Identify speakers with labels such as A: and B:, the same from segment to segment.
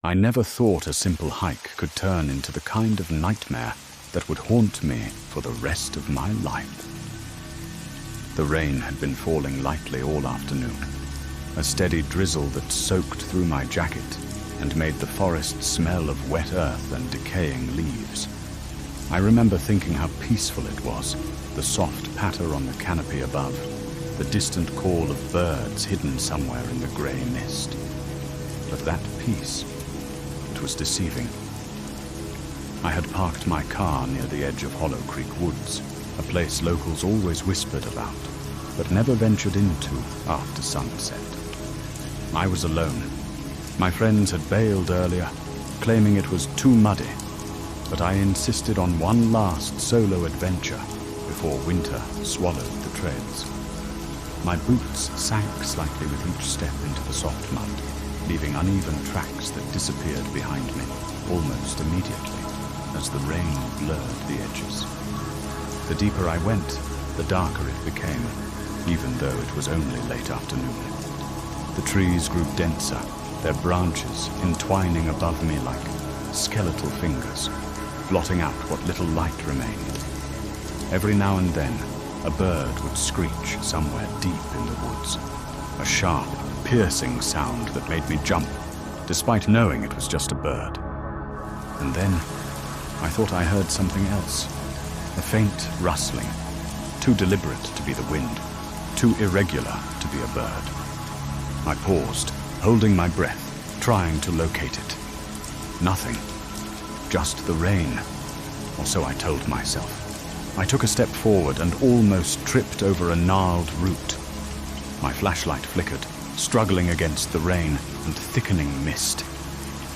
A: I never thought a simple hike could turn into the kind of nightmare that would haunt me for the rest of my life. The rain had been falling lightly all afternoon, a steady drizzle that soaked through my jacket and made the forest smell of wet earth and decaying leaves. I remember thinking how peaceful it was, the soft patter on the canopy above, the distant call of birds hidden somewhere in the grey mist. But that peace, it was deceiving. I had parked my car near the edge of Hollow Creek Woods, a place locals always whispered about, but never ventured into after sunset. I was alone. My friends had bailed earlier, claiming it was too muddy, but I insisted on one last solo adventure before winter swallowed the trails. My boots sank slightly with each step into the soft mud, leaving uneven tracks that disappeared behind me almost immediately as the rain blurred the edges. The deeper I went, the darker it became, even though it was only late afternoon. The trees grew denser, their branches entwining above me like skeletal fingers, blotting out what little light remained. Every now and then, a bird would screech somewhere deep in the woods, a sharp, piercing sound that made me jump, despite knowing it was just a bird. And then, I thought I heard something else, a faint rustling, too deliberate to be the wind, too irregular to be a bird. I paused, holding my breath, trying to locate it. Nothing. Just the rain, or so I told myself. I took a step forward and almost tripped over a gnarled root. My flashlight flickered, struggling against the rain and thickening mist.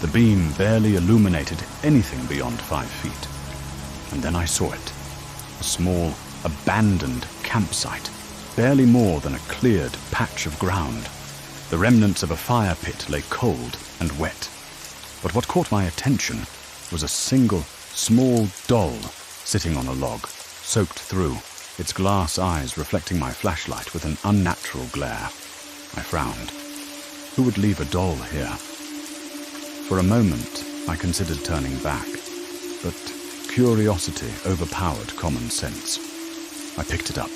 A: The beam barely illuminated anything beyond 5 feet. And then I saw it. A small, abandoned campsite, barely more than a cleared patch of ground. The remnants of a fire pit lay cold and wet. But what caught my attention was a single, small doll sitting on a log, soaked through, its glass eyes reflecting my flashlight with an unnatural glare. I frowned. Who would leave a doll here? For a moment, I considered turning back, but curiosity overpowered common sense. I picked it up,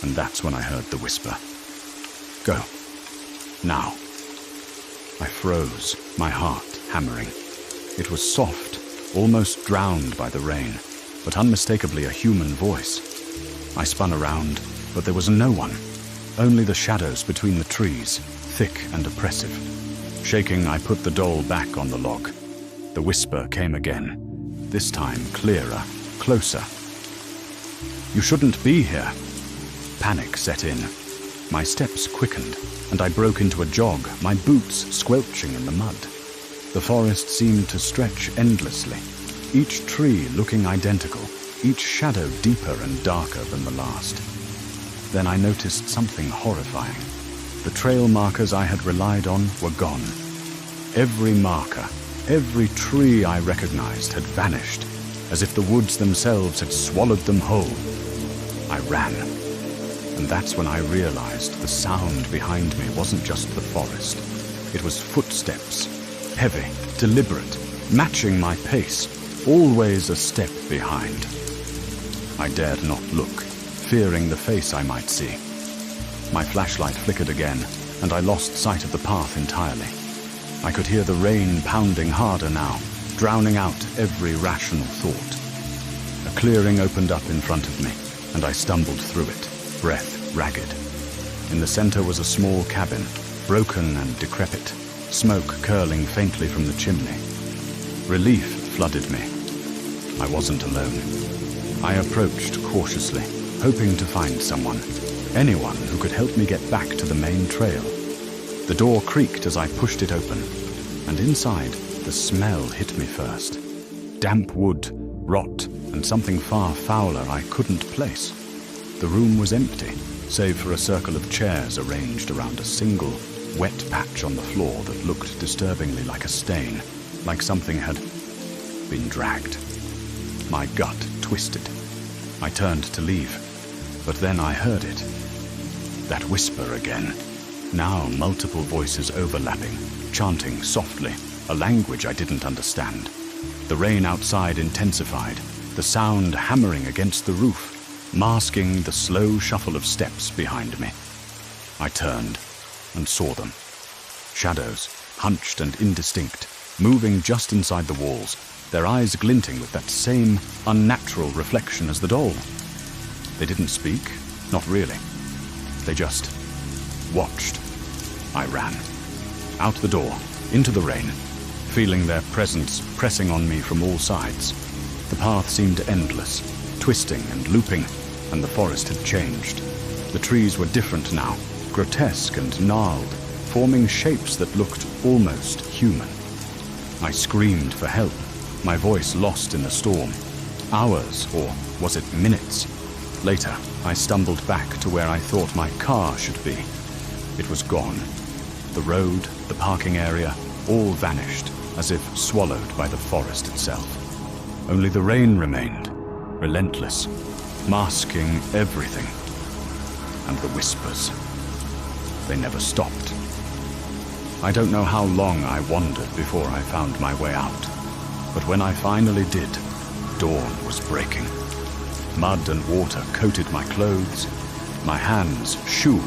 A: and that's when I heard the whisper. Go. Now. I froze, my heart hammering. It was soft, almost drowned by the rain, but unmistakably a human voice. I spun around, but there was no one, only the shadows between the trees, thick and oppressive. Shaking, I put the doll back on the log. The whisper came again, this time clearer, closer. You shouldn't be here. Panic set in. My steps quickened, and I broke into a jog, my boots squelching in the mud. The forest seemed to stretch endlessly, each tree looking identical, each shadow deeper and darker than the last. Then I noticed something horrifying. The trail markers I had relied on were gone. Every marker, every tree I recognized had vanished, as if the woods themselves had swallowed them whole. I ran, and that's when I realized the sound behind me wasn't just the forest. It was footsteps, heavy, deliberate, matching my pace, always a step behind. I dared not look, fearing the face I might see. My flashlight flickered again, and I lost sight of the path entirely. I could hear the rain pounding harder now, drowning out every rational thought. A clearing opened up in front of me, and I stumbled through it, breath ragged. In the center was a small cabin, broken and decrepit, smoke curling faintly from the chimney. Relief flooded me. I wasn't alone. I approached cautiously, hoping to find someone, anyone who could help me get back to the main trail. The door creaked as I pushed it open, and inside, the smell hit me first. Damp wood, rot, and something far fouler I couldn't place. The room was empty, save for a circle of chairs arranged around a single, wet patch on the floor that looked disturbingly like a stain, like something had been dragged. My gut twisted. I turned to leave, but then I heard it. That whisper again. Now multiple voices overlapping, chanting softly, a language I didn't understand. The rain outside intensified, the sound hammering against the roof, masking the slow shuffle of steps behind me. I turned and saw them. Shadows, hunched and indistinct, moving just inside the walls, their eyes glinting with that same unnatural reflection as the doll. They didn't speak, not really. They just watched. I ran. Out the door, into the rain, feeling their presence pressing on me from all sides. The path seemed endless, twisting and looping, and the forest had changed. The trees were different now, grotesque and gnarled, forming shapes that looked almost human. I screamed for help, my voice lost in the storm. Hours, or was it minutes? Later, I stumbled back to where I thought my car should be. It was gone. The road, the parking area, all vanished, as if swallowed by the forest itself. Only the rain remained, relentless, masking everything. And the whispers. They never stopped. I don't know how long I wandered before I found my way out, but when I finally did, dawn was breaking. Mud and water coated my clothes. My hands, shoe